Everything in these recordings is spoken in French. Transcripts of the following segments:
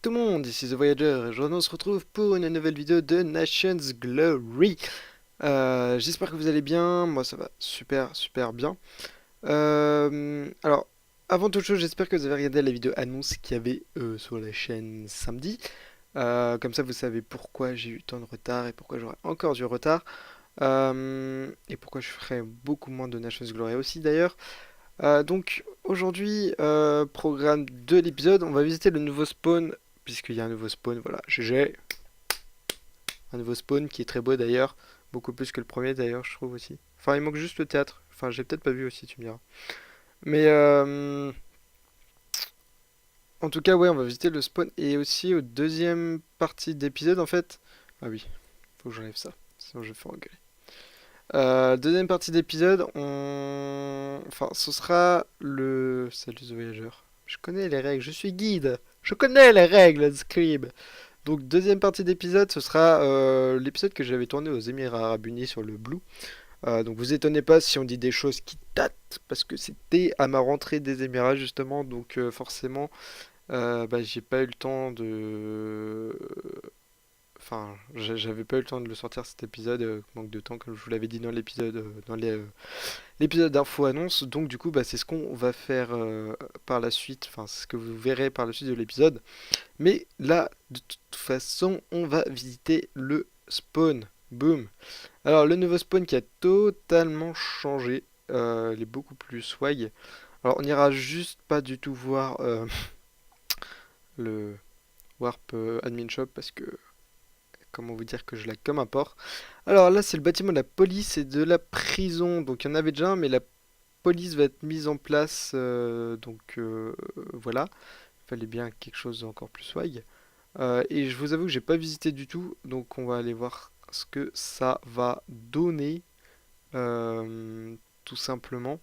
tout le monde, ici The Voyager et aujourd'hui on se retrouve pour une nouvelle vidéo de Nations Glory. J'espère que vous allez bien, moi ça va super super bien. Alors, avant toute chose, j'espère que vous avez regardé la vidéo annonce qu'il y avait sur la chaîne samedi. Comme ça vous savez pourquoi j'ai eu tant de retard et pourquoi j'aurai encore du retard. Et pourquoi je ferai beaucoup moins de Nations Glory aussi d'ailleurs. Donc aujourd'hui, programme de l'épisode, on va visiter le nouveau spawn, puisqu'il y a un nouveau spawn, voilà, GG, un nouveau spawn qui est très beau d'ailleurs, beaucoup plus que le premier d'ailleurs, je trouve aussi. Enfin, il manque juste le théâtre, enfin, j'ai peut-être pas vu aussi, tu me diras. Mais en tout cas, ouais, on va visiter le spawn, et aussi au deuxième partie d'épisode, en fait. Ah oui, faut que j'enlève ça, sinon je vais faire engueuler. Deuxième partie d'épisode, enfin, ce sera le... Salut The Voyager. Je connais les règles, je suis guide. Je connais les règles de Scribe. Donc, deuxième partie d'épisode, ce sera l'épisode que j'avais tourné aux Émirats Arabes Unis sur le Blue. Donc, vous étonnez pas si on dit des choses qui datent, parce que c'était à ma rentrée des Émirats, justement. Donc, forcément, bah, j'ai pas eu le temps de... Enfin, j'avais pas eu le temps de le sortir cet épisode, manque de temps, comme je vous l'avais dit dans l'épisode, l'épisode d'info annonce. Donc du coup, bah, c'est ce qu'on va faire par la suite. Enfin, c'est ce que vous verrez par la suite de l'épisode. Mais là, de toute façon, on va visiter le spawn. Boom. Alors, le nouveau spawn qui a totalement changé. Il est beaucoup plus swag. Alors, on ira juste pas du tout voir le Warp Admin Shop parce que comment vous dire que je lag comme un porc. Alors là, c'est le bâtiment de la police et de la prison. Donc il y en avait déjà un, mais la police va être mise en place. Voilà. Il fallait bien quelque chose d'encore plus swag. Et je vous avoue que j'ai pas visité du tout. Donc on va aller voir ce que ça va donner. Tout simplement.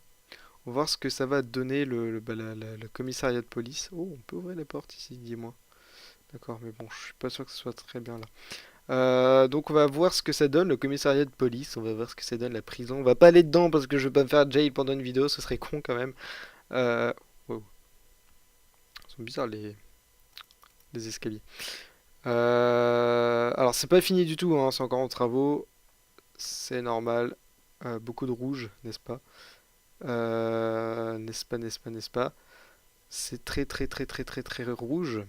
On va voir ce que ça va donner le commissariat de police. Oh, on peut ouvrir les portes ici, dis-moi. D'accord, mais bon, je suis pas sûr que ce soit très bien là. Donc on va voir ce que ça donne le commissariat de police, on va voir ce que ça donne la prison. On va pas aller dedans parce que je vais pas me faire jail pendant une vidéo, ce serait con quand même. Euh... Wow, ils sont bizarres les escaliers. Alors c'est pas fini du tout, hein, c'est encore en travaux, c'est normal. Beaucoup de rouge, n'est-ce pas? N'est-ce pas, n'est-ce pas, n'est-ce pas? C'est très très très très très très rouge.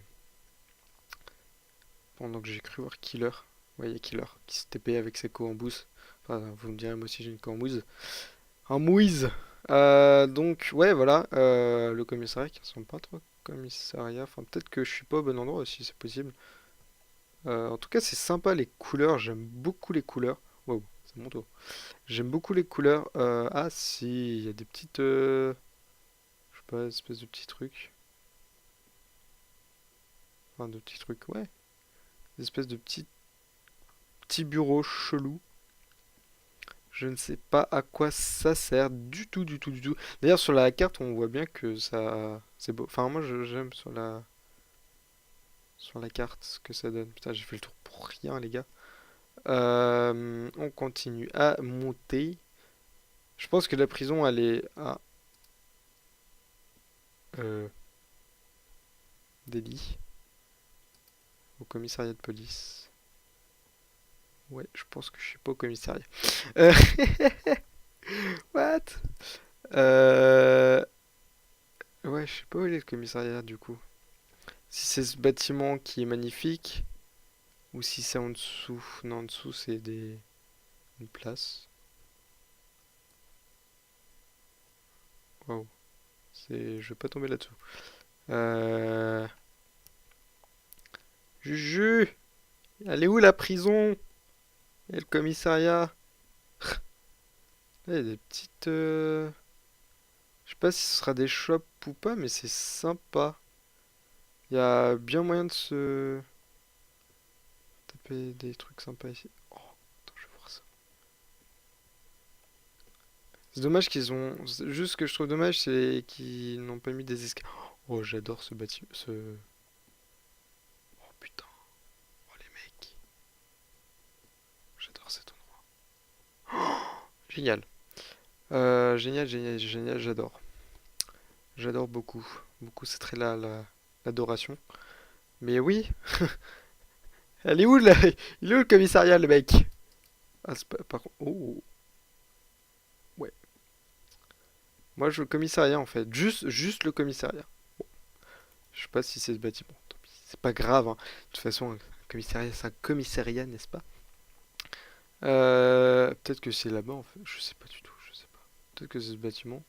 Pendant que j'ai cru voir Killer. Ouais, il y a Killer qui se TP avec ses co en boost. Enfin, vous me direz, moi aussi j'ai une co en mouise. Un mouise. Donc, ouais, voilà. Le commissariat qui ressemble pas trop au commissariat. Enfin, peut-être que je suis pas au bon endroit aussi, c'est possible. En tout cas, c'est sympa les couleurs. J'aime beaucoup les couleurs. Wow, c'est mon tour. J'aime beaucoup les couleurs. Ah, si, il y a des petites. Je sais pas, espèce de petits trucs. Enfin, de petits trucs, ouais. Des espèces de petits bureaux chelous. Je ne sais pas à quoi ça sert du tout, du tout, du tout. D'ailleurs, sur la carte, on voit bien que ça, c'est beau. Enfin, moi, j'aime sur la carte ce que ça donne. Putain, j'ai fait le tour pour rien, les gars. On continue à monter. Je pense que la prison, elle est à euh, Delhi, au commissariat de police. Ouais, je pense que je suis pas au commissariat. Euh, What? Euh, Ouais, je sais pas où il est le commissariat du coup. Si c'est ce bâtiment qui est magnifique, ou si c'est en dessous. Non, en dessous c'est une place. Waouh, je vais pas tomber là-dessous. Euh... Juju, elle est où la prison? Et le commissariat? Là, il y a des petites. Je sais pas si ce sera des shops ou pas, mais c'est sympa. Il y a bien moyen de se taper des trucs sympas ici. Oh, attends, je vais voir ça. C'est dommage qu'ils ont. Juste ce que je trouve dommage, c'est qu'ils n'ont pas mis des escaliers. Oh, j'adore ce bâtiment. Oh putain. Oh les mecs. J'adore cet endroit. Génial. Génial, génial, génial, j'adore. J'adore beaucoup. Beaucoup, c'est très l'adoration. Mais oui, elle est où là? Il est où le commissariat, le mec? Ah, c'est pas, par contre. Oh, ouais. Moi, je veux le commissariat en fait. Juste le commissariat. Je sais pas si c'est ce bâtiment. Tant pis. C'est pas grave, hein. De toute façon, un commissariat, c'est un commissariat, n'est-ce pas? Peut-être que c'est là-bas en fait. Je sais pas du tout. Je sais pas. Peut-être que c'est ce bâtiment.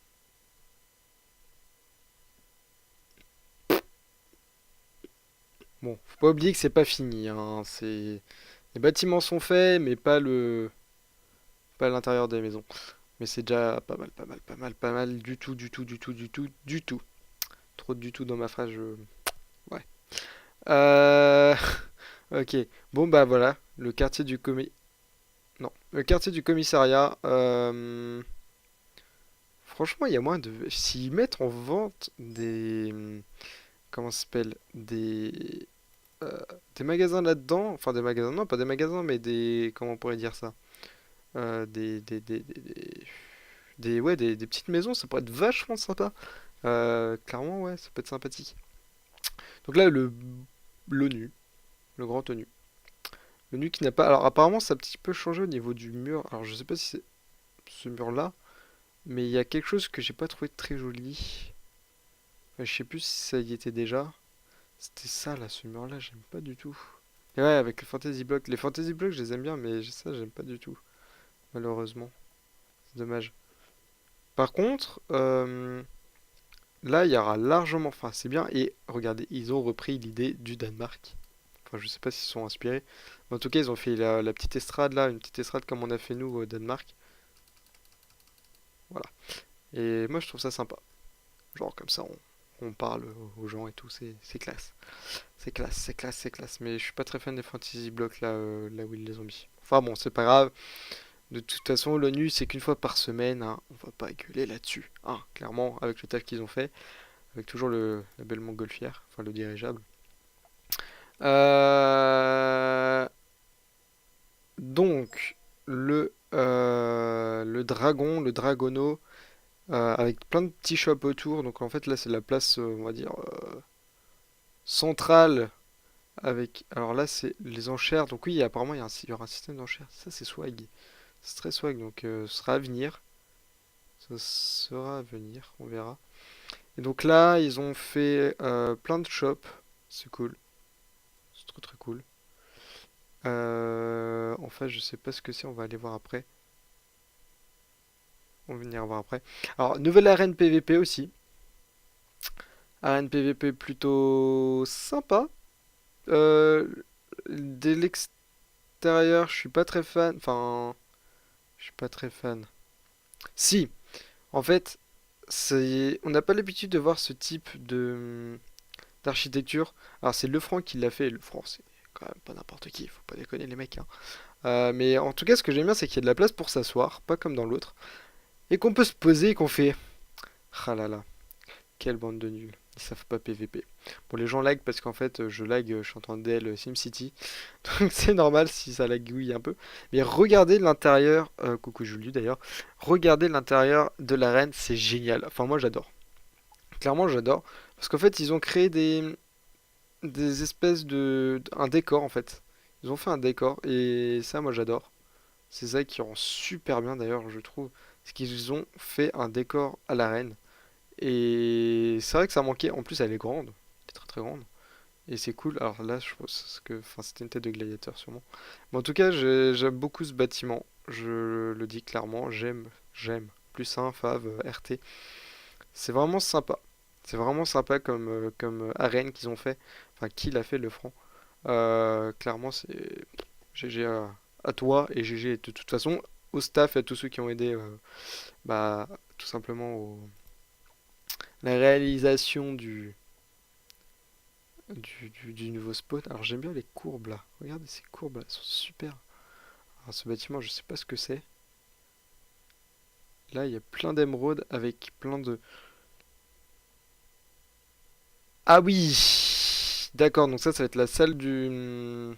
Bon, faut pas oublier que c'est pas fini, hein. C'est les bâtiments sont faits, mais pas l'intérieur des maisons. Mais c'est déjà pas mal, pas mal, pas mal, pas mal du tout, du tout, du tout, du tout, du tout. Trop de du tout dans ma phrase. Ouais. Euh... Ok. Bon bah voilà, le quartier du Non, le quartier du commissariat. Franchement, il y a moins de. S'ils mettent en vente des. Comment ça s'appelle? Euh, des magasins là-dedans. Enfin, des magasins, non, pas des magasins, mais des. Comment on pourrait dire ça? Ouais, des petites maisons, ça pourrait être vachement sympa. Clairement, ouais, ça peut être sympathique. Donc là, l'ONU, le grand ONU. L'ONU qui n'a pas. Alors, apparemment, ça a un petit peu changé au niveau du mur. Alors, je sais pas si c'est ce mur-là. Mais il y a quelque chose que j'ai pas trouvé très joli. Enfin, je sais plus si ça y était déjà. C'était ça là, ce mur là, j'aime pas du tout. Et ouais, avec les fantasy blocks. Les fantasy blocks, je les aime bien, mais ça, j'aime pas du tout. Malheureusement. C'est dommage. Par contre, là, il y aura largement. Enfin, c'est bien. Et regardez, ils ont repris l'idée du Danemark. Enfin, je sais pas s'ils se sont inspirés. Mais en tout cas, ils ont fait la petite estrade là, une petite estrade comme on a fait nous au Danemark. Voilà. Et moi, je trouve ça sympa. Genre, comme ça, on parle aux gens et tout, c'est classe. C'est classe, c'est classe, c'est classe. Mais je suis pas très fan des fantasy blocks là, là où ils les ont mis. Enfin bon, c'est pas grave. De toute façon, l'ONU, c'est qu'une fois par semaine, hein. On va pas gueuler là-dessus. Hein, clairement, avec le taf qu'ils ont fait. Avec toujours la belle montgolfière, enfin le dirigeable. Euh, donc, le dragon, le dragono, avec plein de petits shops autour. Donc en fait, là, c'est la place, on va dire, centrale. Avec, alors là, c'est les enchères. Donc oui, apparemment, il y aura un système d'enchères. Ça, c'est swag. C'est très swag. Donc, ce sera à venir. Ça sera à venir. On verra. Et donc là, ils ont fait plein de shops. C'est cool. C'est trop très cool. En fait, je sais pas ce que c'est. On va aller voir après. On va venir voir après. Alors, nouvelle arène PVP aussi. Arène PVP plutôt sympa. Euh, Dès l'extérieur, je suis pas très fan. Enfin, je suis pas très fan. Si, en fait, on n'a pas l'habitude de voir ce type d'architecture. Alors c'est Lefranc qui l'a fait. Lefranc, c'est quand même pas n'importe qui. Faut pas déconner les mecs, hein. Mais en tout cas, ce que j'aime bien, c'est qu'il y a de la place pour s'asseoir, pas comme dans l'autre, et qu'on peut se poser et qu'on fait. Ah là là, quelle bande de nuls. Ils savent pas PVP. Bon, les gens lag parce qu'en fait, je lag, je suis en train de DL SimCity. Donc c'est normal si ça lagouille un peu. Mais regardez l'intérieur, coucou Julie d'ailleurs, regardez l'intérieur de l'arène, c'est génial. Enfin, moi j'adore. Clairement, j'adore. Parce qu'en fait, ils ont créé des espèces un décor en fait. Ils ont fait un décor et ça, moi j'adore. C'est ça qui rend super bien d'ailleurs, je trouve. C'est qu'ils ont fait un décor à l'arène. Et c'est vrai que ça manquait. En plus, elle est grande. Elle est très très grande. Et c'est cool. Alors là, je pense que. Enfin, c'était une tête de gladiateur sûrement. Mais en tout cas, j'aime beaucoup ce bâtiment. Je le dis clairement. J'aime. Plus un, Fav, RT. C'est vraiment sympa. C'est vraiment sympa comme arène qu'ils ont fait. Enfin, qui l'a fait, le franc. Clairement, c'est GG à toi et GG de toute façon au staff et à tous ceux qui ont aidé bah, tout simplement la réalisation du nouveau spot. Alors j'aime bien les courbes là. Regardez ces courbes là, elles sont super. Alors ce bâtiment, je sais pas ce que c'est. Là, il y a plein d'émeraudes avec plein de. Ah oui! D'accord, donc ça va être la salle du.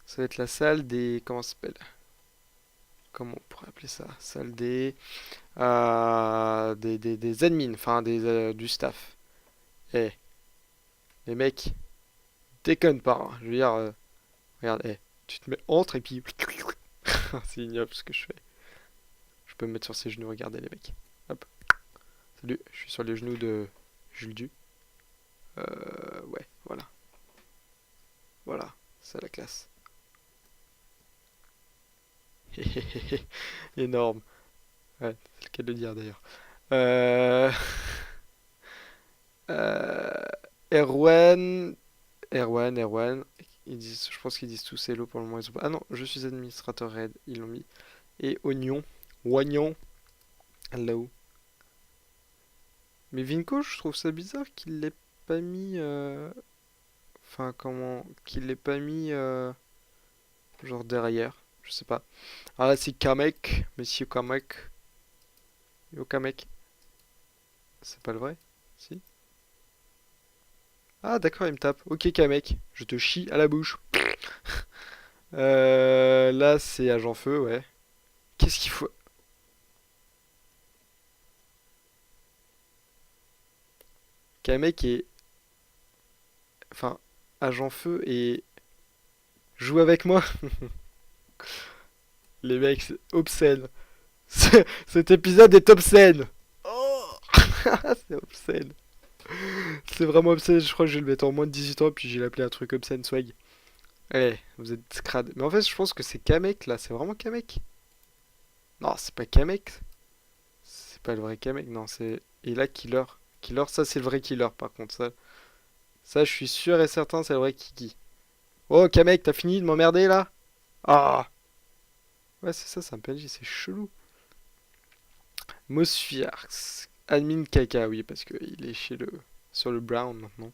Ça va être la salle des. Comment ça s'appelle? Comment on pourrait appeler ça? Salle des admins, enfin du staff. Eh, les mecs. déconne pas, hein. Je veux dire, regarde, tu te mets entre et puis... C'est ignoble ce que je fais. Je peux me mettre sur ses genoux, regardez les mecs. Hop, salut, je suis sur les genoux de Jules Du. Ouais, voilà. Voilà, c'est la classe. Énorme. Ouais, c'est le cas de le dire d'ailleurs. Euh... euh, Erwan, Erwan. Ils disent, je pense qu'ils disent tous hello pour le moment. Ils ont pas... Ah non, je suis administrateur raid, ils l'ont mis. Et Oignon, Oignon, hello. Mais Vinko, je trouve ça bizarre qu'il l'ait pas mis. Enfin, comment. Qu'il l'ait pas mis. Genre derrière. Je sais pas. Ah là, c'est Kamek. Monsieur Kamek. Yo Kamek. C'est pas le vrai? Si? Ah d'accord, il me tape. Ok Kamek. Je te chie à la bouche. Là, c'est Agent Feu, ouais. Qu'est-ce qu'il faut? Kamek est. Enfin, Agent Feu et. Joue avec moi. Les mecs, c'est obscène. Cet épisode est obscène. Oh c'est obscène. C'est vraiment obscène. Je crois que je vais le mettre en moins de 18 ans, puis j'ai l'appelé un truc obscène swag. Eh, vous êtes crade. Mais en fait, je pense que c'est Kamek là. C'est vraiment Kamek. Non, c'est pas Kamek. C'est pas le vrai Kamek. Non, c'est. Et là, Killer. Killer, ça, c'est le vrai Killer par contre. Ça, je suis sûr et certain, c'est le vrai Kiki. Oh, Kamek, t'as fini de m'emmerder là? Ah! Ouais, c'est ça, c'est un PNJ, c'est chelou. Mosfiarx. Admin Kaka, oui, parce qu'il est chez le. Sur le Brown maintenant.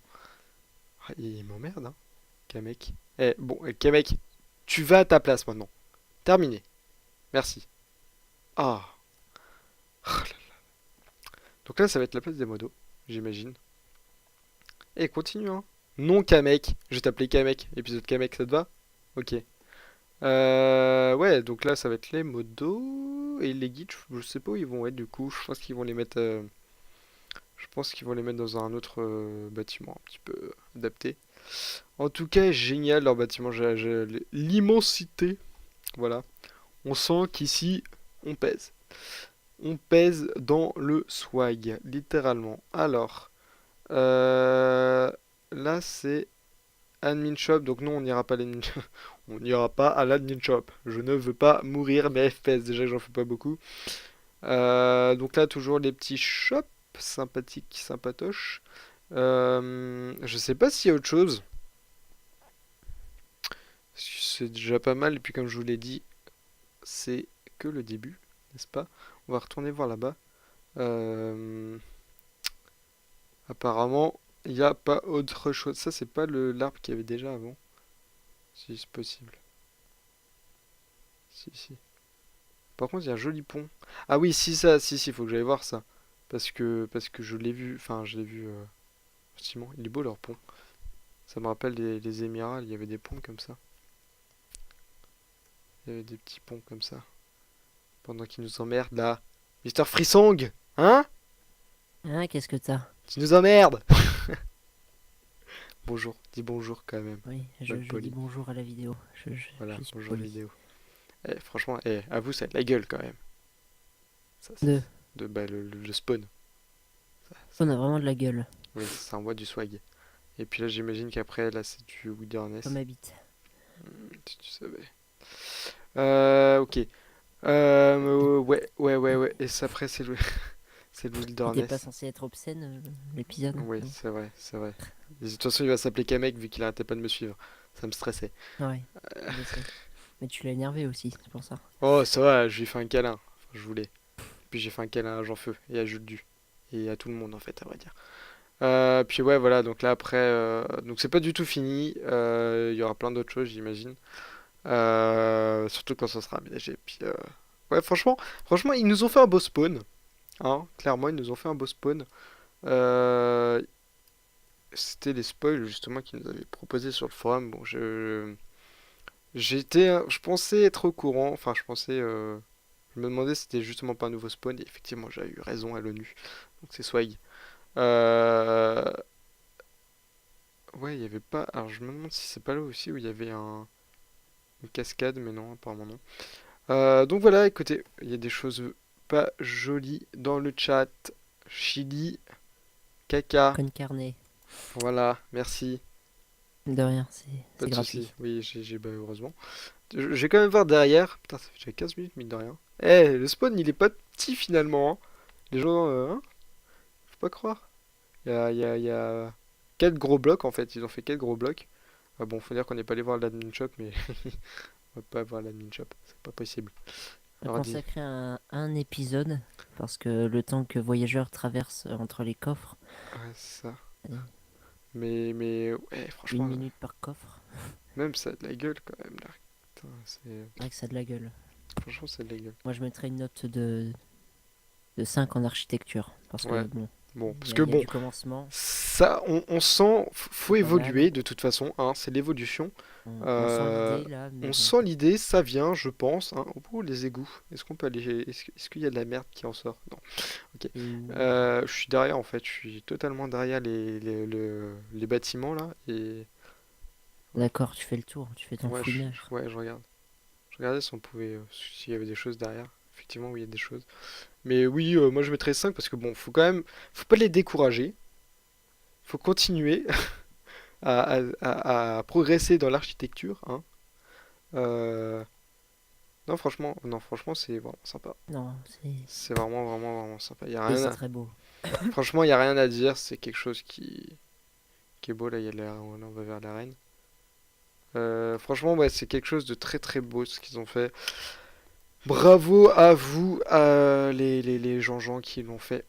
Ah, il m'emmerde, hein, Kamek. Eh, bon, Kamek, tu vas à ta place maintenant. Terminé. Merci. Ah. Oh là. Donc là, ça va être la place des modos, j'imagine. Et continue, hein. Non, Kamek. Je vais t'appeler Kamek. Épisode Kamek, ça te va? Ok. Ouais, donc là, ça va être les modos. Et les guides, je sais pas où ils vont être du coup. Je pense qu'ils vont les mettre. Je pense qu'ils vont les mettre dans un autre bâtiment un petit peu adapté. En tout cas, génial leur bâtiment. L'immensité. Voilà. On sent qu'ici, on pèse. On pèse dans le swag, littéralement. Alors, euh, là, c'est admin shop. Donc non, on n'ira pas à l'admin shop. On n'ira pas à l'admin shop. Je ne veux pas mourir mes FPS. Déjà que j'en fais pas beaucoup. Donc là, toujours les petits shops sympathiques, sympatoches. Je sais pas s'il y a autre chose. C'est déjà pas mal. Et puis comme je vous l'ai dit, c'est que le début, n'est-ce pas? On va retourner voir là-bas. Euh, Apparemment, il n'y a pas autre chose. Ça, c'est pas le l'arbre qu'il y avait déjà avant. Si c'est possible. Si, si. Par contre, il y a un joli pont. Ah oui, si, ça, si, faut que j'aille voir ça. Parce que je l'ai vu, enfin, je l'ai vu, effectivement. Il est beau leur pont. Ça me rappelle les Émirats, il y avait des ponts comme ça. Il y avait des petits ponts comme ça. Pendant qu'ils nous emmerdent là. Mister Frissong! Hein? Ah, qu'est-ce que t'as? Tu nous emmerdes! Bonjour, dis bonjour quand même. Oui, Même je dis poli. bonjour à la vidéo. Voilà, Je suis bonjour poli. vidéo. Franchement, à vous, ça a de la gueule quand même. Ça, Deux. bah, le spawn. Ça- On a vraiment de la gueule. oui, ça envoie du swag. Et puis là, j'imagine qu'après, là, c'est du Comme Wilderness. ma bite. Si tu savais. Ok. Ouais. Et ça, après, c'est le, c'est le C'était pas Wilderness. censé être obscène, l'épisode, Oui, non? c'est vrai, c'est vrai. Et de toute façon, il va s'appeler Kamek vu qu'il arrêtait pas de me suivre. Ça me stressait. Ouais, je sais. Mais tu l'as énervé aussi, c'est pour ça. Oh, ça va, je lui ai fait un câlin. Enfin, je voulais. Puis j'ai fait un câlin à Jean-Feu et à Jules Du. Et à tout le monde, en fait, à vrai dire. Puis ouais, voilà, donc là, après... donc c'est pas du tout fini. Il y aura plein d'autres choses, j'imagine. Surtout quand ça sera aménagé. Puis, ouais, franchement, ils nous ont fait un beau spawn. Hein, clairement, ils nous ont fait un beau spawn. Euh, C'était les spoils, justement, qu'ils nous avaient proposé sur le forum. Bon, je pensais être au courant. Enfin, je me demandais si c'était justement pas un nouveau spawn. Et effectivement, j'ai eu raison à l'ONU. Donc c'est swag. Euh, Ouais, il y avait pas. Alors je me demande si c'est pas là aussi où il y avait une cascade, mais non, apparemment non. Donc voilà, écoutez, il y a des choses pas jolies dans le chat. Chili, caca, Con carnet. voilà, merci, De rien, pas c'est de souci. gratuit. Oui, bah, heureusement. Je vais quand même voir derrière. Putain, ça fait déjà 15 minutes, mine de rien. Eh, le spawn, il est pas petit finalement, hein. Les gens, hein, faut pas croire. Il y a 4 gros blocs en fait, ils ont fait 4 gros blocs. Ah bon, faut dire qu'on n'est pas allé voir l'admin shop, mais on va pas voir l'admin shop, c'est pas possible. On va Ordi. consacrer un épisode parce que le temps que voyageur traverse entre les coffres, Ouais, c'est ça. euh, Mais ouais, une franchement, minute par coffre, même ça a de la gueule quand même là. Putain, c'est vrai que ça a de la gueule. franchement, ça a de la gueule. Moi je mettrais une note de 5 en architecture parce Ouais, que bon, bon, parce que il y a bon, du commencement, ça, on sent, faut c'est pas mal. évoluer de toute façon, hein, c'est l'évolution. On sent Euh, l'idée là, mais on bon. sent l'idée, ça vient, je pense. Hein. Oh, les égouts. Est-ce qu'on peut aller. Est-ce qu'il y a de la merde qui en sort? Non. Ok. Euh, Je suis derrière en fait, je suis totalement derrière les bâtiments là. Et. Ouais, D'accord, tu fais le tour, tu fais ton ouais, fouinage. ouais, je regarde. Je regardais si on pouvait. S'il y avait des choses derrière. Effectivement, oui, il y a des choses. Mais oui, moi je mettrais 5 parce que bon, faut quand même. Faut pas les décourager. Faut continuer à progresser dans l'architecture. Hein. Euh, non, franchement, c'est vraiment sympa. Non, C'est vraiment sympa. Y a oui, rien c'est à- très beau. Franchement, il n'y a rien à dire. C'est quelque chose qui est beau. Là, là, on va vers l'arène. Franchement, ouais, c'est quelque chose de très très beau ce qu'ils ont fait. Bravo à vous, à les gens qui l'ont fait.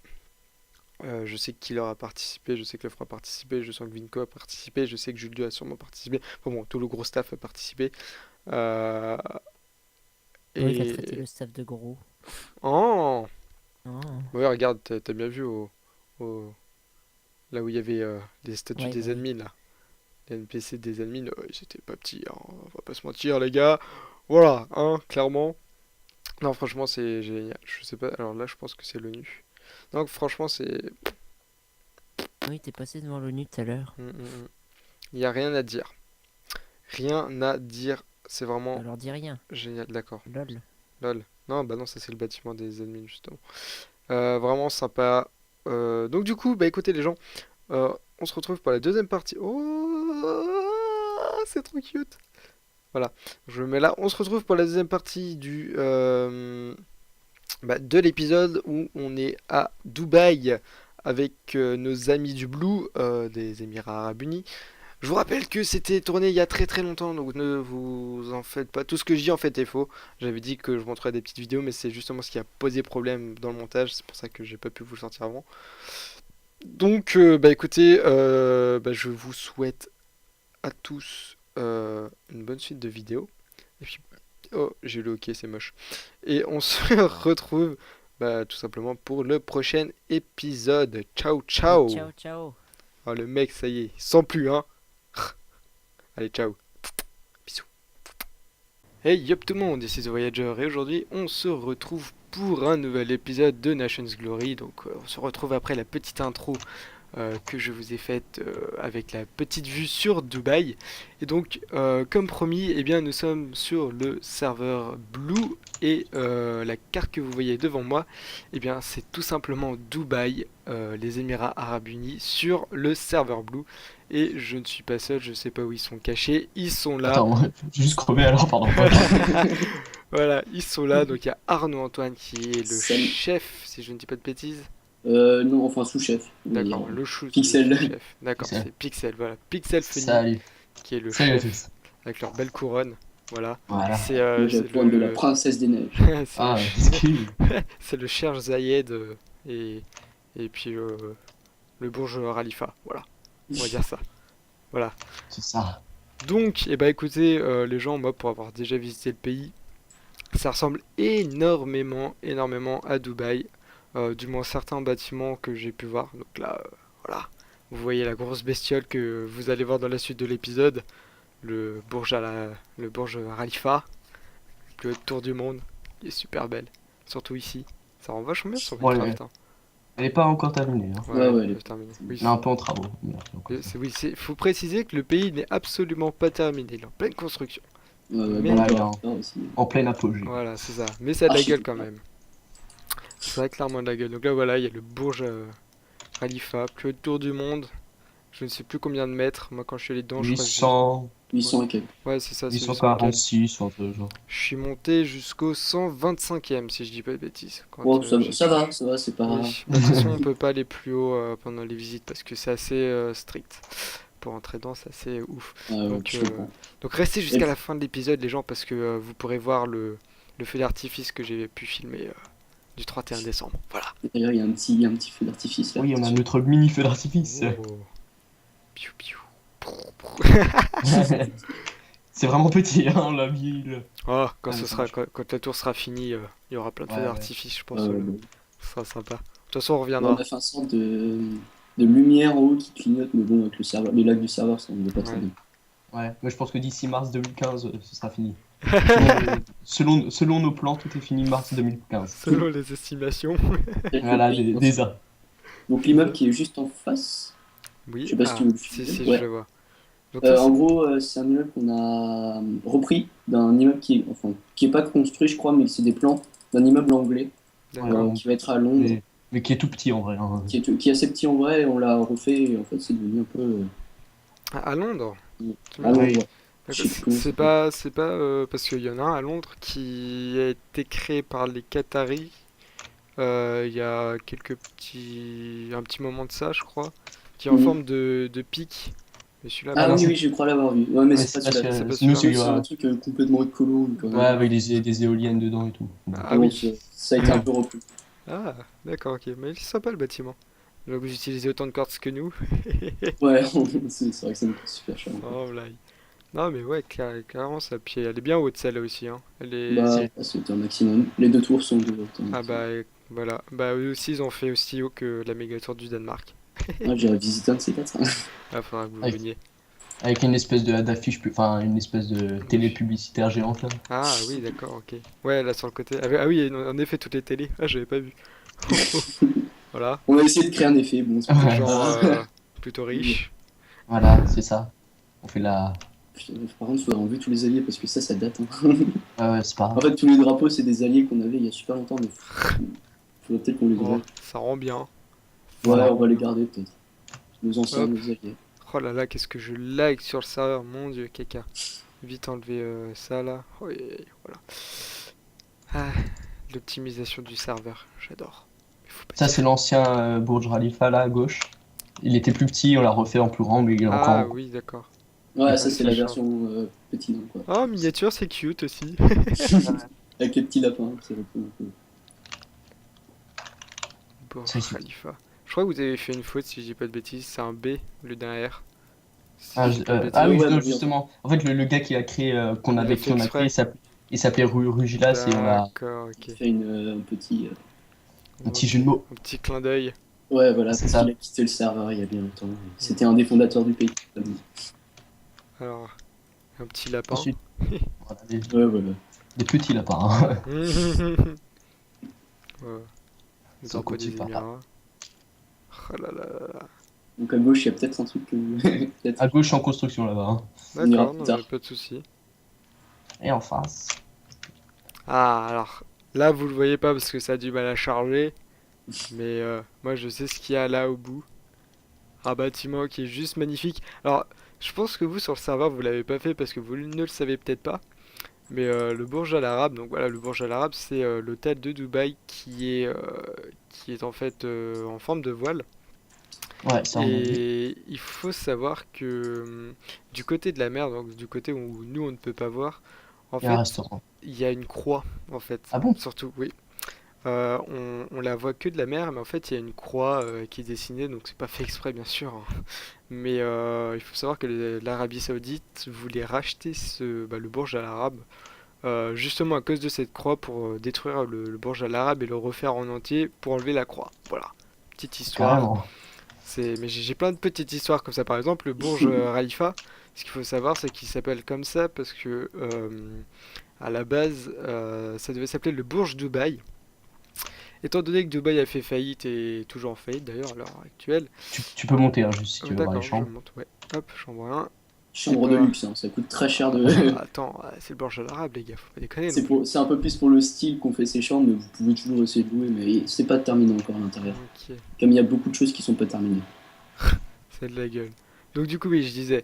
Je sais que Killer a participé, je sais que Lefra a participé, je sens que Vinco a participé, je sais que Julio a sûrement participé. Enfin bon, tout le gros staff a participé. Euh, Oui, il a traité et... le staff de gros. Oh! Oh. Ouais, regarde, t'as bien vu au- là où il y avait les statues Ouais, des ouais. ennemis, là. Les NPC des ennemis, ils étaient pas petits, hein, on va pas se mentir, les gars. Voilà, hein, clairement. Non, franchement, c'est génial. Je sais pas, alors là, je pense que c'est l'ONU. Donc, franchement, c'est. Oui, t'es passé devant l'ONU tout à l'heure. Il y a rien à dire. Rien à dire. C'est vraiment Alors dis rien. génial, d'accord. Lol. Lol. Non, bah non, ça c'est le bâtiment des ennemis, justement. Vraiment sympa. Donc, du coup, bah écoutez, les gens, on se retrouve pour la deuxième partie. Oh, c'est trop cute. Voilà, je le mets là. On se retrouve pour la deuxième partie de l'épisode où on est à Dubaï avec nos amis du Blue, des Émirats Arabes Unis. Je vous rappelle que c'était tourné il y a très très longtemps, donc ne vous en faites pas. Tout ce que je dis en fait est faux. J'avais dit que je montrerais des petites vidéos, mais c'est justement ce qui a posé problème dans le montage. C'est pour ça que j'ai pas pu vous le sortir avant. Donc, bah écoutez, je vous souhaite à tous une bonne suite de vidéos. Et puis, oh, j'ai le hockey, c'est moche. Et on se retrouve tout simplement pour le prochain épisode. Ciao, Et ciao. ciao, ciao. Oh, le mec, ça y est, il sent plus, hein. Allez, ciao. Bisous. Hey, yop tout le monde, ici The Voyager. Et aujourd'hui, on se retrouve pour un nouvel épisode de Nation's Glory. Donc, on se retrouve après la petite intro que je vous ai faite avec la petite vue sur Dubaï. Et donc, comme promis, eh bien, nous sommes sur le serveur Blue et la carte que vous voyez devant moi, eh bien, c'est tout simplement Dubaï, les Émirats Arabes Unis, sur le serveur Blue. Et je ne suis pas seul, je sais pas où ils sont cachés, ils sont là. Attends, j'ai juste crevé alors, pardon. Voilà, ils sont là. Donc il y a Arnaud Antoine qui est le Salut. chef, si je ne dis pas de bêtises. Non, enfin sous-chef, on va dire. D'accord, le chou, Pixel. le chef. D'accord, Pixel. c'est Pixel, voilà. Pixel Funny, Salut. qui est le Salut à chef, tous. avec leur belle couronne. Voilà. Voilà. C'est Moi, j'ai la couronne de la princesse des neiges. c'est Ah, le, excuse. c'est le cher Zayed et puis le bourge Khalifa. Voilà, on va dire ça. Voilà. C'est ça. Donc, eh ben, écoutez, les gens, moi, pour avoir déjà visité le pays, ça ressemble énormément à Dubaï. Du moins certains bâtiments que j'ai pu voir. Donc là, voilà. Vous voyez la grosse bestiole que vous allez voir dans la suite de l'épisode. Le Burj Khalifa, le plus haute tour du monde, qui est super belle. Surtout ici. Ça rend vachement bien sur Ouais, Minecraft. Hein. Elle n'est pas encore terminée. Hein. Ouais, elle est terminée. Oui, Elle est un peu en travaux. Mais encore ça. oui, faut préciser que le pays n'est absolument pas terminé, il est en pleine construction. Mais bon, Voilà, il est on va aussi. en plein apogée. voilà, c'est ça. Mais ça a de la Archi- gueule quand même. Ça a clairement de la gueule. Donc là, voilà, il y a le Burj Khalifa, plus haut tour du monde. Je ne sais plus combien de mètres. Moi, quand je suis allé dedans, je crois que 800, 800 et quelques. ouais, c'est ça, c'est 846, ou un peu genre. Je suis monté jusqu'au 125e, si je dis pas de bêtises. Quand, Bon, j'ai- ça va, c'est pas. Oui, bah, de toute façon, on peut pas aller plus haut pendant les visites parce que c'est assez strict. Pour entrer dedans, c'est assez ouf. Donc, Je comprends. Donc restez jusqu'à Et- la fin de l'épisode, les gens, parce que vous pourrez voir le feu d'artifice que j'ai pu filmer du 31 décembre. Voilà. D'ailleurs, il y a un petit feu d'artifice là. Oui, on a notre mini feu d'artifice. Oh. Piou, piou. C'est vraiment petit, hein, la ville. Oh, Ah, ça marche. quand la tour sera finie, il y aura plein de feux Ouais, ouais. d'artifice, je pense. Euh, Ce sera sympa. De toute façon, on on reviendra. a fait un sorte de lumière en haut qui clignote, mais bon, avec le lac du serveur, ça ne va pas très Ouais. bien. Ouais, mais je pense que d'ici mars 2015, ce sera fini. Selon nos plans, tout est fini mars 2015. Selon les estimations. Voilà, déjà. Donc l'immeuble qui est juste en face, Oui, Je sais pas si tu veux le si, filmer. si, Ouais. je le vois. Donc ça, en gros, c'est un immeuble qu'on a repris d'un immeuble qui est pas construit, je crois, mais c'est des plans d'un immeuble anglais d'accord. Ouais, qui va être à Londres, mais qui est tout petit en vrai. Hein. qui est assez petit en vrai, et on l'a refait, et en fait, c'est devenu un peu. À Londres? Tu me Ah dis? non, Oui. ouais. D'accord, Je sais plus comment c'est ça pas parce qu'il y en a un à Londres qui a été créé par les Qataris il y a un petit moment de ça, je crois, qui est en Mhm. forme de pic. Mais celui-là, Ah non, oui, c'est- oui, je crois l'avoir vu. Ouais, mais Ouais, c'est pas celui-là. c'est pas nous, celui-là. C'est un truc complètement écolo, quand même. ouais, avec des éoliennes dedans et tout. Ah Bon, oui. ça a été un peu repris. Ah, d'accord, ok. Mais il est sympa le bâtiment. Là, vous utilisez autant de quartz que nous. Ouais, c'est vrai que ça me coûte super cher. Oh, blague. Non, mais ouais, carrément, ça. Puis elle est bien haute, celle-là aussi, hein. Elle est. Bah, c'est- c'était un maximum. Les deux tours sont de haute. Ah bah, voilà. Bah, eux aussi, ils ont fait aussi haut que la méga tour du Danemark. Ah, j'irai visiter un de ces quatre. Ah, faudra que vous Ouais. veniez. Avec une espèce d'affiche, enfin une espèce de télé publicitaire géante là. Ah oui, d'accord, ok. Ouais, là sur le côté. Ah oui, en effet, toutes les télés. Ah, j'avais pas vu. Voilà. On a essayé de créer un effet, bon, c'est Ouais. pas Des gens plutôt riches. Voilà, c'est ça. On fait la. Putain, par contre, il faudrait enlever tous les alliés parce que ça date. Hein. Ouais, c'est pas En grave. fait, tous les drapeaux, c'est des alliés qu'on avait il y a super longtemps, mais faudrait peut-être qu'on les Oh, enlève. ça rend bien. Ouais, Voilà. on va les garder peut-être. Nos anciens, Hop. nos alliés. Oh là là, qu'est-ce que je lag sur le serveur, mon dieu, caca. Vite enlever ça là. Oh, voilà. Ah, l'optimisation du serveur, j'adore. Mais faut pas Ça, dire. c'est l'ancien Burj Khalifa là à gauche. Il était plus petit, on l'a refait en plus grand, mais il est Ah encore. oui, d'accord. Ouais, ça, c'est la c'est version petite, hein, quoi. Oh, miniature, c'est cute aussi. Avec les petits lapins, c'est repris un peu. Burj Ça, c'est- Khalifa. Je crois que vous avez fait une faute si je dis pas de bêtises, c'est un B au lieu d'un R. Si Ah, je dis pas de ah oui, bêtises. Ouais, non, oui, justement. En fait, le gars qui a créé, qu'on Il avait a qui fait on a exprès. créé, il s'appelait Rugilas et on a D'accord, ok. Il fait un petit. un petit jeu de mots. Un petit clin d'œil. Ouais, voilà, C'est parce ça. qu'il a quitté le serveur il y a bien longtemps. C'était un des fondateurs du pays. Alors, un petit lapin. Ensuite, voilà, Ouais, voilà. des petits lapins. Hein. Ouais. Le Ça drapeau des continue par là. Émirats. Oh là là là là. Donc à gauche, il y a peut-être un truc que. peut-être. À gauche en construction là-bas. Hein. On ira D'accord, plus non, tard. mais pas de souci. Et en face. Ah, alors là, vous le voyez pas parce que ça a du mal à charger. Mais moi, je sais ce qu'il y a là au bout. Un bâtiment qui est juste magnifique. Alors, je pense que vous, sur le serveur, vous l'avez pas fait parce que vous ne le savez peut-être pas. Mais le Burj Al Arab, donc voilà, le Burj Al Arab, c'est l'hôtel de Dubaï qui est en fait en forme de voile. Ouais, ça on a vu. Et il faut savoir que du côté de la mer, donc du côté où nous on ne peut pas voir, en Il y a un fait, restaurant. il y a une croix, en fait. Ah bon? Surtout, oui. On la voit que de la mer, mais en fait, il y a une croix qui est dessinée, donc c'est pas fait exprès, bien sûr, hein. Mais il faut savoir que l'Arabie Saoudite voulait racheter le Burj Al Arab, justement à cause de cette croix, pour détruire le Burj Al Arab et le refaire en entier pour enlever la croix. Voilà. Petite histoire. Carrément. Mais j'ai plein de petites histoires comme ça. Par exemple, le Burj Khalifa, ce qu'il faut savoir, c'est qu'il s'appelle comme ça parce que à la base, ça devait s'appeler le Burj Dubaï. étant donné que Dubaï a fait faillite et est toujours en faillite d'ailleurs à l'heure actuelle. Tu peux monter, hein, juste si tu veux voir les D'accord, je chambres. monte, ouais. Hop, chambre 1. Chambre de luxe, hein, ça coûte très cher de. Attends, c'est le Burj Al Arab, les gars, faut pas déconner non C'est plus. c'est un peu plus pour le style qu'on fait ces chambres, mais vous pouvez toujours essayer de louer, mais c'est pas terminé encore à l'intérieur. Ok, Comme il y a beaucoup de choses qui sont pas terminées. c'est de la gueule. Donc du coup, oui, je disais,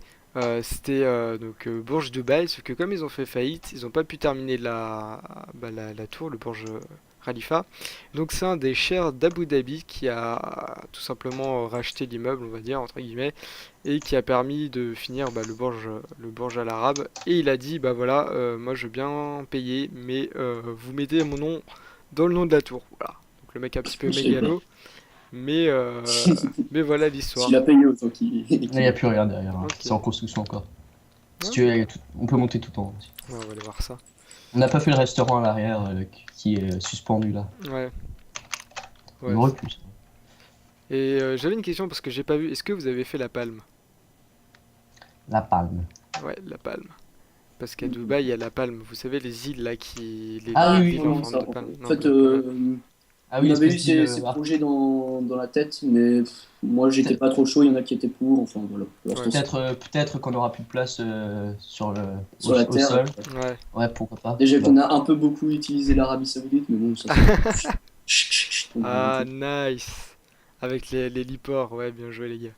c'était donc Burj Dubaï, sauf que comme ils ont fait faillite, ils ont pas pu terminer la tour, le Burj Khalifa. Donc c'est un des cheikhs d'Abu Dhabi qui a tout simplement racheté l'immeuble, on va dire, entre guillemets, et qui a permis de finir le Burj Al Arab. Et il a dit, bah voilà, moi je veux bien payer, mais vous mettez mon nom dans le nom de la tour. Voilà. Donc le mec un petit peu Je sais pas. mégalo, mais, euh, mais voilà S'il l'histoire. a payé autant qu'il. Là, il n'y a plus rien derrière, hein. Ok. C'est en construction encore. Si Ouais, tu veux, on peut monter tout en haut aussi. on va aller voir ça. On n'a pas fait le restaurant à l'arrière qui est suspendu là. Ouais, On ouais. aurait pu, ça. Et j'avais une question parce que j'ai pas vu. Est-ce que vous avez fait la Palme? La Palme. Ouais, la Palme. Parce qu'à Dubaï, il y a la Palme. Vous savez, les îles là les Ah oui, villes oui, en Non, forme ça, de palme. en Non, fait, Ah on oui, avait eu espèce d'île. ces projets dans la tête, mais moi j'étais pas trop chaud, il y en a qui étaient pour, enfin voilà. Pour l'instant, Ouais. Peut-être qu'on aura plus de place sur sur la au terre. sol. Ouais. Ouais, pourquoi pas. Déjà Bon. qu'on a un peu beaucoup utilisé l'Arabie Saoudite, mais bon, ça c'est. Chut, chut, chut, on va Ah, arrêter. nice. Avec les liports. Ouais, bien joué, les gars.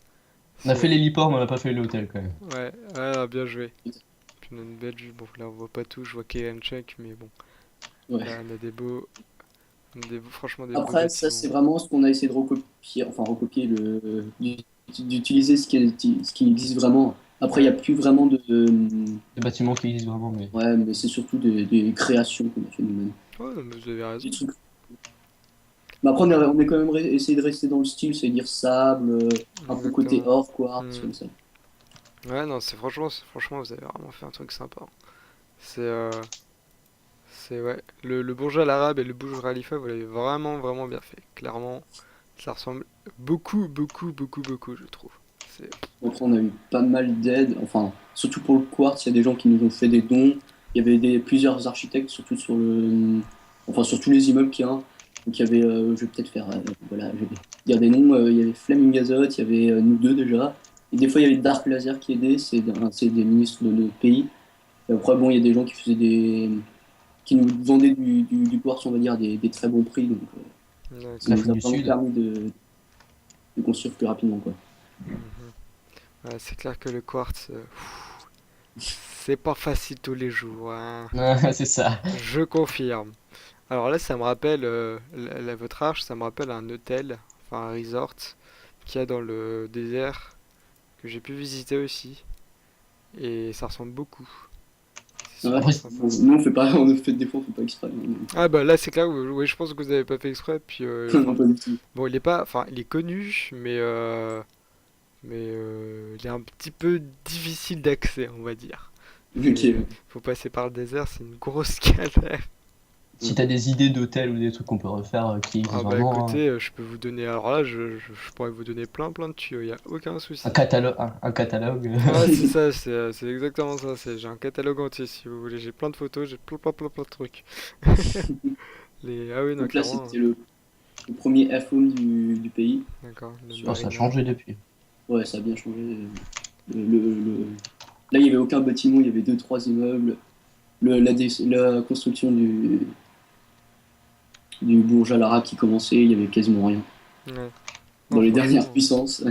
On a fait l'héliport, mais on n'a pas fait l'hôtel quand même. Ouais, ah, bien joué. Puis on a une belle vue. Bon, là, on voit pas tout. Je vois Check, mais bon. Ouais. Là, on a franchement des beaux Après, ça c'est bâtiments. vraiment ce qu'on a essayé de recopier, enfin recopier, d'utiliser ce qui existe vraiment. Après, il n'y Ouais. a plus vraiment Des bâtiments qui existent vraiment, mais. Ouais, mais c'est surtout des créations qu'on a fait nous-mêmes. Ouais, mais vous avez Des raison. trucs. Mais après, on est quand même essayé de rester dans le style, c'est-à-dire sable, un peu côté Exactement. or, quartz, Hmm. comme ça. Ouais, non, franchement, vous avez vraiment fait un truc sympa. C'est, ouais, le Burj Al Arab et le Burj Khalifa, vous l'avez vraiment bien fait. Clairement, ça ressemble beaucoup, je trouve. C'est, Après, on a eu pas mal d'aides, enfin, surtout pour le quartz, il y a des gens qui nous ont fait des dons. Il y avait plusieurs architectes, surtout enfin, sur tous les immeubles qu'il y a. Donc, il y avait, je vais peut-être faire, voilà, je vais dire des noms. Il y avait Flaming Azote, il y avait nous deux déjà. Et des fois, il y avait Dark Laser qui aidait, c'est des ministres de notre pays. Et après, bon, il y a des gens qui faisaient qui nous vendaient du quartz, on va dire, des très bons prix. Donc, ça d'accord. nous L'Afrique a du vraiment Sud. permis de construire plus rapidement, quoi. Mhm. Ouais, c'est clair que le quartz, c'est pas facile tous les jours, hein. Ouais, c'est ça. Je confirme. Alors là, ça me rappelle, votre arche, ça me rappelle un hôtel, enfin un resort, qu'il y a dans le désert, que j'ai pu visiter aussi. Et ça ressemble beaucoup. C'est Ouais. super Après, sympa. Nous, on fait pas, on fait des fois, on fait pas exprès, hein. Ah bah là c'est clair, ouais, je pense que vous avez pas fait exprès. Puis Non, enfin pas du tout. bon, il est pas, enfin il est connu, il est un petit peu difficile d'accès, on va dire. Ok. Faut passer par le désert, c'est une grosse galère. si t'as des idées d'hôtels ou des trucs qu'on peut refaire qui Ah existent bah vraiment, hein. écoutez, je peux vous donner, alors là je pourrais vous donner plein de tuyaux, y a aucun souci. Un catalogue. Ah c'est ça, c'est exactement ça. J'ai un catalogue entier si vous voulez. J'ai plein de photos, j'ai plein de trucs. Ah oui non Donc là, clairement. c'était le premier F-home du pays. D'accord. Le Oh, ça a Marina. changé depuis. Ouais, ça a bien changé. Là, il n'y avait aucun bâtiment, il y avait deux, trois immeubles. La construction du Burj Al Arab qui commençait, il y avait quasiment rien. Ouais. Dans Non, les dernières franchement, puissances,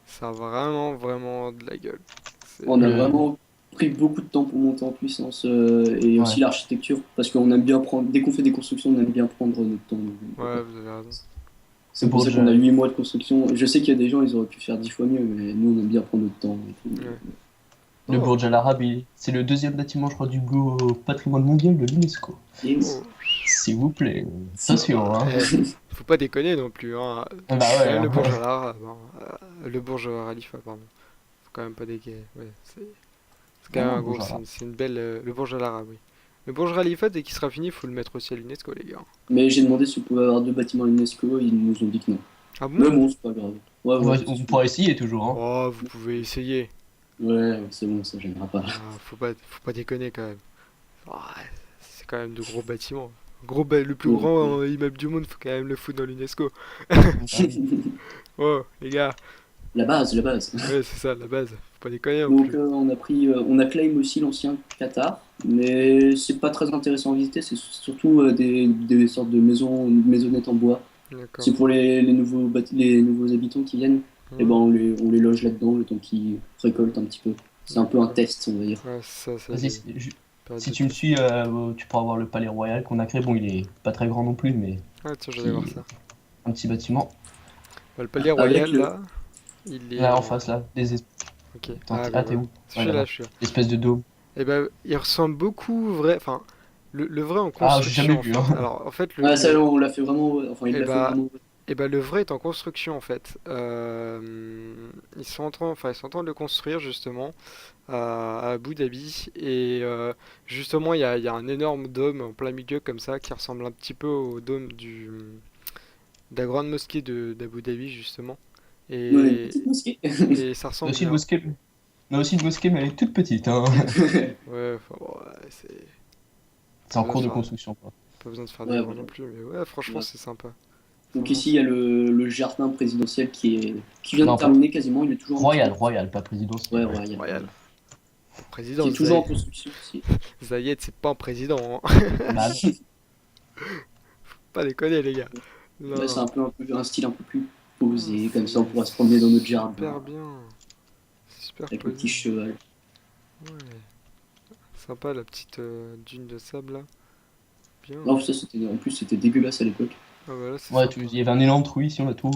ça a vraiment de la gueule. C'est- on a Le... vraiment pris beaucoup de temps pour monter en puissance, et Ouais. aussi l'architecture, parce qu'on aime bien prendre, dès qu'on fait des constructions, on aime bien prendre notre temps. Ouais, vous avez raison. C'est pour ça Burj, qu'on a 8 mois de construction. Je sais qu'il y a des gens, ils auraient pu faire 10 fois mieux, mais nous, on aime bien prendre notre temps. Et tout. Ouais. le Oh, Burj Al Arab, c'est le deuxième bâtiment, je crois, du patrimoine mondial de l'UNESCO. Et oh. S'il vous plaît, attention, hein. Eh, faut pas déconner non plus, hein. Ah bah C'est quand ouais, même hein. le Burj Al Arab, hein. Le Burj Khalifa, pardon. Faut quand même pas déconner. Ouais, c'est quand Non, même non, un Burj gros, Al Arab. c'est une belle. Le Burj Al Arab, oui. Le Burj Khalifa, dès qu'il sera fini, faut le mettre aussi à l'UNESCO, les gars. Mais j'ai demandé si on pouvait avoir deux bâtiments à l'UNESCO, ils nous ont dit que non. Ah Mais bon? bon, c'est pas grave. Ouais, ouais, On pourra essayer toujours, hein. Oh, vous pouvez essayer. ouais, c'est bon, ça gênera pas. Ah, faut pas déconner quand même. Ah, c'est quand même de gros bâtiments. Gros, le plus Ouais. grand immeuble du monde, faut quand même le foutre dans l'UNESCO. Oh, les gars, La base, la base. ouais, c'est ça, la base. Faut pas déconner non Donc plus. on a claim aussi l'ancien Qatar, mais c'est pas très intéressant à visiter, c'est surtout des sortes de maisonnettes en bois. D'accord. C'est pour les nouveaux habitants qui viennent, et ben Hmm. on les loge là-dedans le temps qu'ils récoltent un petit peu. C'est un peu un test, on va dire. Ouais, ça, Vas-y, période si de tu me test. suis, tu pourras voir le palais royal qu'on a créé. Bon, il est pas très grand non plus, mais Ah, tiens, j'allais voir petit- ça. un petit bâtiment. Bah, le palier Avec royal, le... là, il est Là, en en... face, là. Ok. Attends, Ah, t'es bah t'es voilà. où? Je Ouais, suis là, là-bas. je suis là. L'espèce de dôme. Et ben, il ressemble beaucoup vrai, enfin, le vrai en Ah, j'ai jamais construction en vu, fait. hein. Alors en fait, Ah, ça, on l'a fait vraiment, enfin, il et l'a fait bah, vraiment. le vrai est en construction en fait. Ils sont en train de le construire justement à Abu Dhabi et justement il y a un énorme dôme en plein milieu comme ça qui ressemble un petit peu au dôme de la grande mosquée de d'Abu Dhabi justement. On a une Et, petite mosquée. et ça On a ressemble aussi une bien. mosquée. On a aussi une mosquée, mais elle est toute petite, hein. Ouais, enfin, bon, ouais, C'est pas en besoin cours de de faire, construction, quoi. pas besoin de faire des Ouais, grands voilà. non plus, mais ouais, franchement Ouais. c'est sympa. Donc Vraiment ici, il y a le jardin présidentiel qui vient de Non, pas terminer quasiment, il est toujours en royal, cours. royal, pas présidentiel. Ouais, Ouais. royal, royal. voilà. Président Qui est toujours en construction aussi. Zayed, c'est pas un président, hein. Bah, Pas déconner, les gars. Non, Ouais, c'est non. un style un peu plus posé, comme ça on pourra se C'est promener dans notre super jardin bien. C'est super avec le posé. petit cheval. Ouais. Sympa la petite dune de sable là. Bien. Non, ça en plus c'était dégueulasse à l'époque. Ah voilà, c'est ouais, sympa. il y avait un énorme trou ici, on a tout.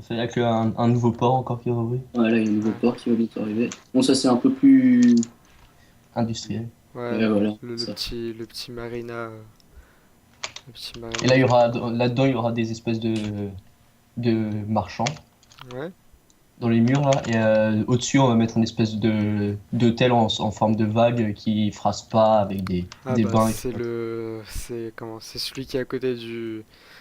C'est là qu'un nouveau port encore qui est ouvert, Voilà, il y a un nouveau Ouais. port qui va bientôt arriver. Bon, ça c'est un peu plus. industriel. Ouais, Ouais, voilà, ça. le petit marina. Le petit Et là, il y marina. aura, là-dedans, il y aura des espèces de marchands Ouais. dans les murs, là. Et au-dessus, on va mettre une espèce d'hôtel en forme de vague qui fera spa avec Ah des bah bains et c'est tout. c'est celui qui est à côté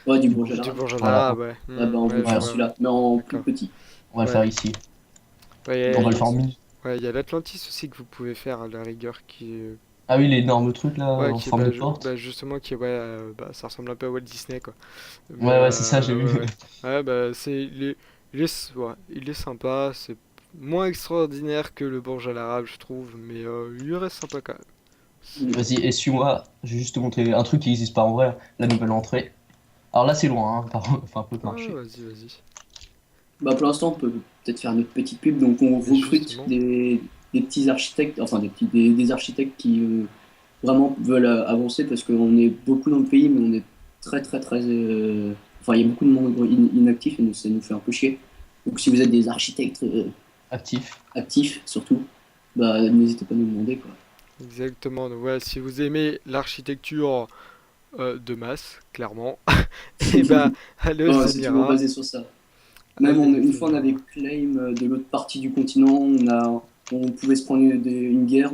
Ouais, du Burj Al du Arab. Burj Al Voilà, Arab, ouais. Ouais, bah on Ouais, veut je faire vois, ouais. celui-là, mais en plus D'accord. petit. on va le Ouais. faire ici. Ouais, On va le faire en mini. ouais, il y a l'Atlantis aussi que vous pouvez faire à la rigueur Ah oui, l'énorme truc là, ouais, en forme de porte. justement qui ouais, ça ressemble un peu à Walt Disney quoi. Mais Ouais, ouais, c'est ça, j'ai vu. ouais, ouais. Ouais, bah ouais, il est sympa, c'est moins extraordinaire que le Burj Al Arab, je trouve, mais il reste sympa quand même. C'est Vas-y, et suis-moi, je vais juste te montrer un truc qui n'existe pas en vrai, la nouvelle entrée. Alors là, c'est loin, hein, par contre, faut un peu ah, marcher. vas-y. Bah pour l'instant, on peut peut-être faire notre petite pub. Donc on Mais recrute justement, des petits architectes, enfin des architectes qui vraiment veulent avancer parce qu'on est beaucoup dans le pays, mais on est très. Enfin, il y a beaucoup de monde inactif et ça nous fait un peu chier. Donc si vous êtes des architectes Actif. actifs surtout, bah n'hésitez pas à nous demander quoi. exactement. Donc voilà, si vous aimez l'architecture de masse, clairement, et bah allez aux Ouais, c'est toujours Émirats. basé sur ça. Même Allez aux une fois, on avait Émirats. claim de l'autre partie du continent, on pouvait se prendre une guerre,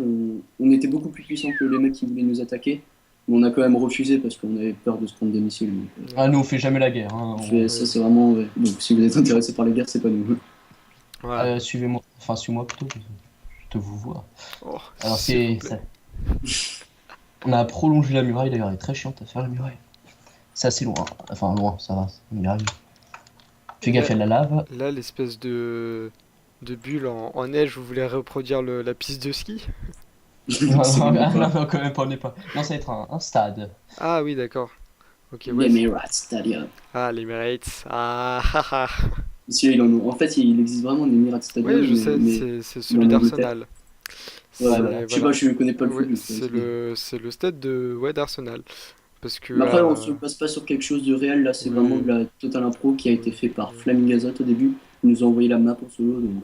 on était beaucoup plus puissants que les mecs qui voulaient nous attaquer, mais on a quand même refusé parce qu'on avait peur de se prendre des missiles. Donc, Ah, nous, on fait jamais la guerre, hein. ça, c'est vraiment. Ouais. Donc, si vous êtes intéressé par les guerres, c'est pas nous. Voilà. Suivez-moi, enfin, suis-moi plutôt, je te vous vois. Oh, Alors, s'il vous plaît. on a prolongé la muraille, d'ailleurs, elle est très chiante à faire la muraille. C'est assez loin, enfin, loin, ça va, on y arrive. Fais gaffe, il y a de la lave. Là, l'espèce de bulle en neige, vous voulez reproduire la piste de ski? Non, C'est non, vraiment non, pas. non, quand même pas, on n'est pas. Non, ça va être un stade. Ah oui, d'accord. Ok, ouais. L'Emirates Stadium. Ah, l'Emirates. Ah, ah, ah. Celui-là, en fait, il existe vraiment un Emirates Stadium, Oui, je sais, mais c'est mais celui en Angleterre. d'Arsenal. Ouais, C'est, voilà. Je sais voilà. pas, je connais pas le Ouais, foot. Donc, c'est le stade ouais, d'Arsenal. Parce que, mais après, on se passe pas sur quelque chose de réel, là, c'est vraiment oui, de la totale impro qui a été oui, fait par oui. Flaming Azote au début. Ils nous ont envoyé la map en solo, donc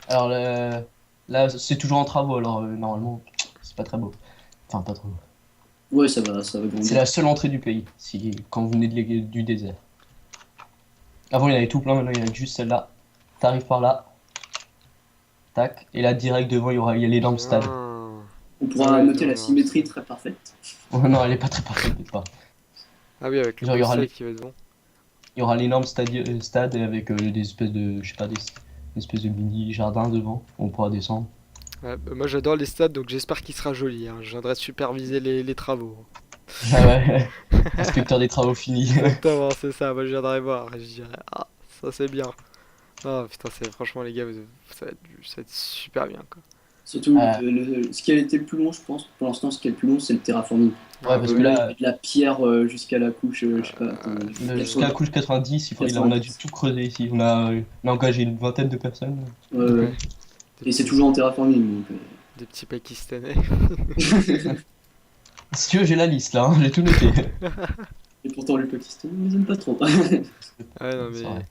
Alors là, c'est toujours en travaux, alors normalement, c'est pas très beau. Enfin, pas trop beau. ouais, ça va C'est grandir. la seule entrée du pays, quand vous venez du désert. Avant, il y en avait tout plein, maintenant, il y en a juste celle-là. T'arrives par là, tac, et là, direct devant, il y a l'énorme stade. Bien. On pourra Ouais, noter non, la non, symétrie très parfaite. Oh, non, elle est pas très parfaite, peut-être pas. Ah oui, avec le Genre, beau stade qui va être bon. il y aura l'énorme stade avec des espèces de, je sais pas, des espèces de mini jardins devant. On pourra descendre. Ouais, moi j'adore les stades, donc j'espère qu'il sera joli, hein. Je viendrai superviser les travaux. Ah ouais, inspecteur des travaux finis. Exactement, c'est ça. Moi, je viendrai voir et je dirais, ah, ça c'est bien. Ah, putain, c'est franchement, les gars, ça va être super bien, quoi. Surtout, Ah, ce qui a été le plus long, je pense, pour l'instant, ce qui est le plus long, c'est le terraforming. Ah, ouais, bah parce que oui. Là, il y là, avait de la pierre jusqu'à la couche, je sais pas, attends, jusqu'à la couche 90, on a dû 90. tout creuser ici. On a engagé une vingtaine de personnes. Ouais. Des Et c'est petits, toujours en terraforming. Donc, des petits Pakistanais. Si tu veux, j'ai la liste là, hein, j'ai tout noté. Et pourtant, le Pakistan, on les aime pas trop. En Ouais, non, C'est mais. vrai.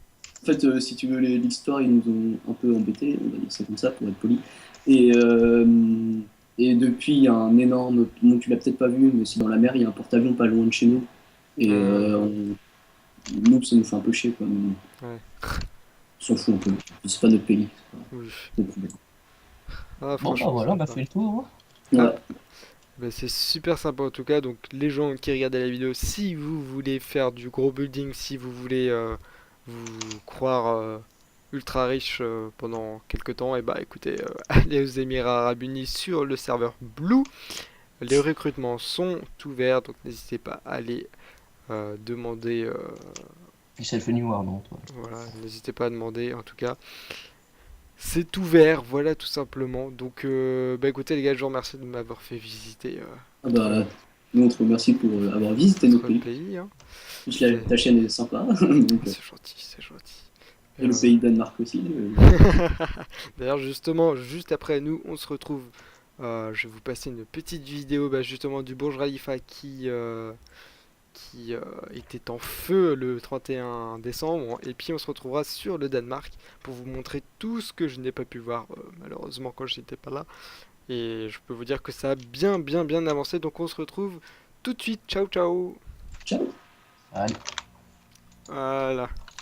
fait, si tu veux, l'histoire, ils nous ont un peu embêtés, on va dire ça comme ça, pour être poli. Et, euh, et depuis, il y a un énorme. Bon, tu l'as peut-être pas vu, mais c'est dans la mer, il y a un porte-avions pas loin de chez nous. Et nous, ça nous fait un peu chier, quoi. Mais bon, Ouais. on s'en fout un peu. C'est pas notre pays, Oui. c'est pas notre problème. Ah, Bon, bah franchement, voilà, on a sympa. fait le tour. Ah, Ouais. bah, c'est super sympa en tout cas. Donc, les gens qui regardaient la vidéo, si vous voulez faire du gros building, si vous voulez vous croire ultra riche pendant quelques temps, et bah écoutez, allez aux Émirats Arabes Unis sur le serveur Blue. Les recrutements sont ouverts, donc n'hésitez pas à aller demander. Puis c'est le Funny War, non, toi. Voilà, n'hésitez pas à demander en tout cas. C'est ouvert, voilà tout simplement. Donc, bah écoutez les gars, je vous remercie de m'avoir fait visiter Ah bah, nous, on te remercie pour avoir visité notre votre pays. pays. Hein. Plus C'est ta chaîne est sympa. ah, Donc, c'est gentil, c'est gentil. et le Euh, pays Danemark aussi. D'ailleurs, justement, juste après nous, on se retrouve. Je vais vous passer une petite vidéo bah, justement du Burj Khalifa qui était en feu le 31 décembre. Et puis on se retrouvera sur le Danemark pour vous montrer tout ce que je n'ai pas pu voir malheureusement quand j'étais pas là. Et je peux vous dire que ça a bien avancé. Donc on se retrouve tout de suite. Ciao ciao. Ciao. Allez. Voilà.